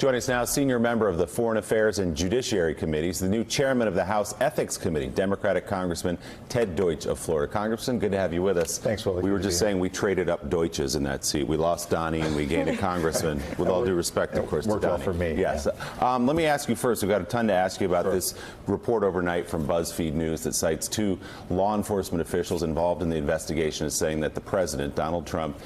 Joining us now, senior member of the Foreign Affairs and Judiciary Committees, the new chairman of the House Ethics Committee, Democratic Congressman Ted Deutch of Florida. Congressman, good to have you with us. Thanks, Willie. We were just saying we traded up Deutches in that seat. We lost Donnie and we gained a congressman, with all due respect, of course, to Donnie. Worked well for me. Yes. Yeah. Let me ask you first, we've got a ton to ask you about this report overnight from BuzzFeed News that cites two law enforcement officials involved in the investigation as saying that the president, Donald Trump,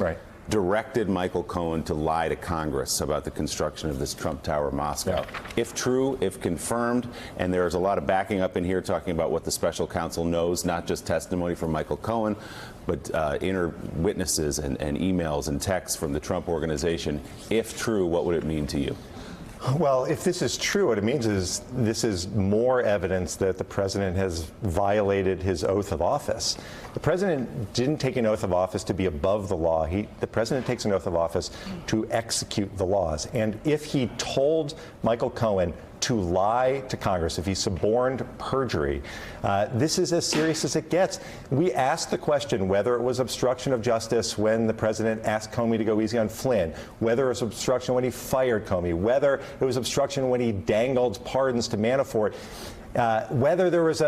directed Michael Cohen to lie to Congress about the construction of this Trump Tower in Moscow. Yeah. If true, if confirmed, and there's a lot of backing up in here talking about what the special counsel knows, not just testimony from Michael Cohen, but inner witnesses and emails and texts from the Trump organization. If true, what would it mean to you? Well, if this is true, what it means is this is more evidence that the president has violated his oath of office. The president didn't take an oath of office to be above the law. The president takes an oath of office to execute the laws. And if he told Michael Cohen to lie to Congress, if he suborned perjury, this is as serious as it gets. We asked the question whether it was obstruction of justice when the president asked Comey to go easy on Flynn, whether it was obstruction when he fired Comey, whether it was obstruction when he dangled pardons to Manafort. Whether there was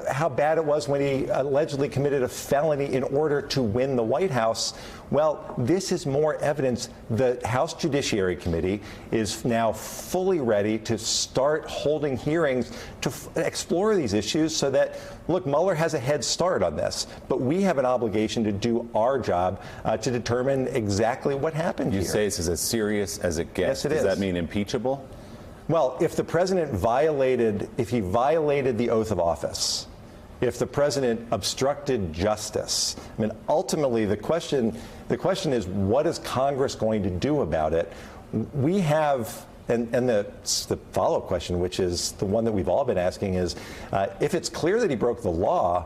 how bad it was when he allegedly committed a felony in order to win the White House. Well, this is more evidence. The House Judiciary Committee is now fully ready to start holding hearings to explore these issues so that, look, Mueller has a head start on this, but we have an obligation to do our job to determine exactly what happened here. You say this is as serious as it gets. Yes, it is. Does that mean impeachable? Well, if the president violated the oath of office, if the president obstructed justice, I mean, ultimately the question is, what is Congress going to do about it? We have, and the follow-up question, which is the one that we've all been asking, is if it's clear that he broke the law,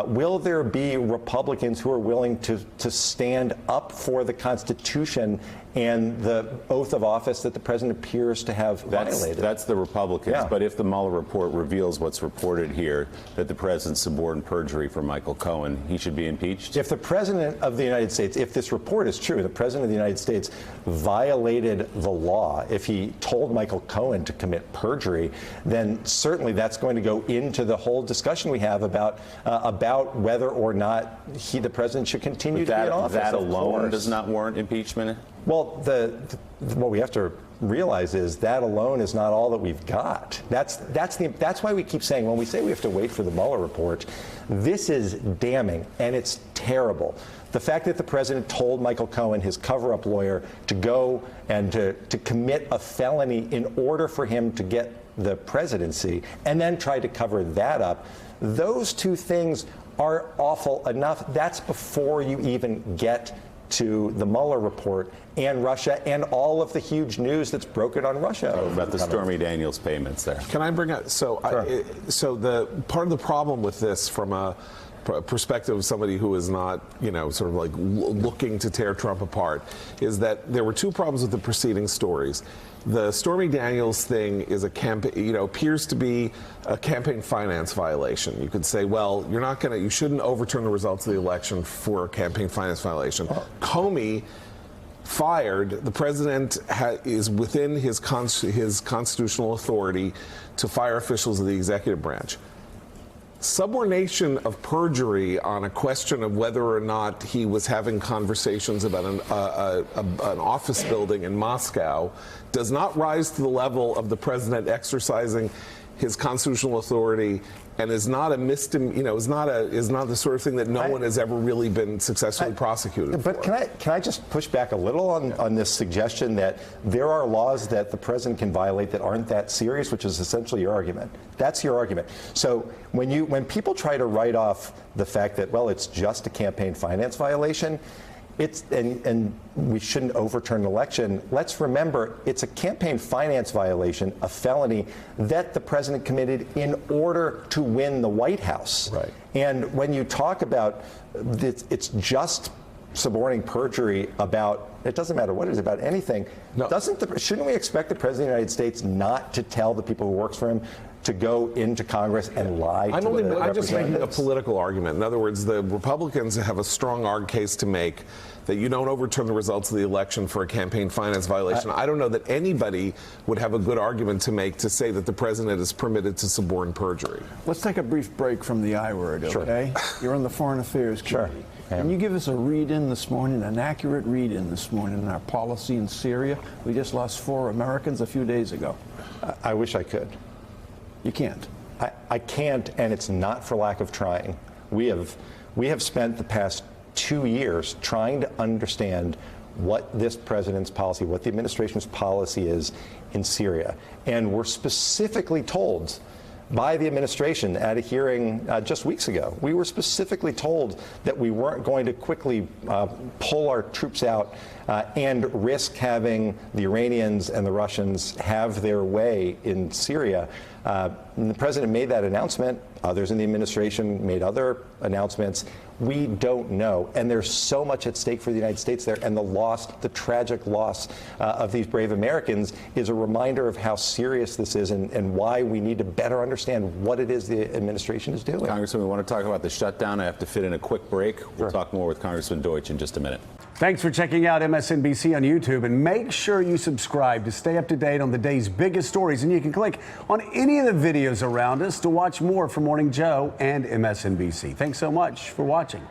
will there be Republicans who are willing to stand up for the Constitution and the oath of office that the president appears to have violated? That's the Republicans. Yeah. But if the Mueller report reveals what's reported here, that the president suborned perjury for Michael Cohen, he should be impeached? If the president of the United States, if this report is true, the president of the United States violated the law, if he told Michael Cohen to commit perjury, then certainly that's going to go into the whole discussion we have about whether or not the president should continue to be in office. That alone does not warrant impeachment? Well, what we have to realize is that alone is not all that we've got. That's why we keep saying, when we say we have to wait for the Mueller report, this is damning and it's terrible. The fact that the president told Michael Cohen, his cover-up lawyer, to go and to commit a felony in order for him to get the presidency, and then tried to cover that up, those two things are awful enough. That's before you even get to the Mueller report and Russia and all of the huge news that's broken on Russia. About the Stormy Daniels payments there. Can I bring up, so the part of the problem with this from a perspective of somebody who is not, sort of like looking to tear Trump apart, is that there were two problems with the preceding stories. The Stormy Daniels thing is appears to be a campaign finance violation. You could say, well, you shouldn't overturn the results of the election for a campaign finance violation. Comey fired, the president is within his constitutional authority to fire officials of the executive branch. Subordination of perjury on a question of whether or not he was having conversations about an office building in Moscow does not rise to the level of the president exercising his constitutional authority, and is not a is not the sort of thing that no one has ever really been successfully prosecuted for. But can I just push back a little on this suggestion that there are laws that the president can violate that aren't that serious, which is essentially your argument. That's your argument. So when people try to write off the fact that, well, it's just a campaign finance violation, and we shouldn't overturn an election, let's remember it's a campaign finance violation, a felony that the president committed in order to win the White House. Right. And when you talk about it's just suborning perjury about, it doesn't matter what it is, about anything, no. Shouldn't we expect the president of the United States not to tell the people who works for him to go into Congress and lie to the representatives? I'm just making a political argument. In other words, the Republicans have a strong case to make that you don't overturn the results of the election for a campaign finance violation. I don't know that anybody would have a good argument to make to say that the president is permitted to suborn perjury. Let's take a brief break from the I word, okay? You're on the Foreign Affairs Committee. Can you give us a read-in this morning, an accurate read-in this morning in our policy in Syria? We just lost 4 Americans a few days ago. I wish I could. You can't. I can't, and it's not for lack of trying. We have spent the past 2 years trying to understand what this president's policy, what the administration's policy is in Syria. And we're specifically told by the administration at a hearing just weeks ago. We were specifically told that we weren't going to quickly pull our troops out and risk having the Iranians and the Russians have their way in Syria. And the president made that announcement. Others in the administration made other announcements. We don't know. And there's so much at stake for the United States there. And the loss, the tragic loss of these brave Americans is a reminder of how serious this is and why we need to better understand what it is the administration is doing. Congressman, we want to talk about the shutdown. I have to fit in a quick break. We'll talk more with Congressman Deutsch in just a minute. Thanks for checking out MSNBC on YouTube, and make sure you subscribe to stay up to date on the day's biggest stories. And you can click on any of the videos around us to watch more from Morning Joe and MSNBC. Thanks so much for watching.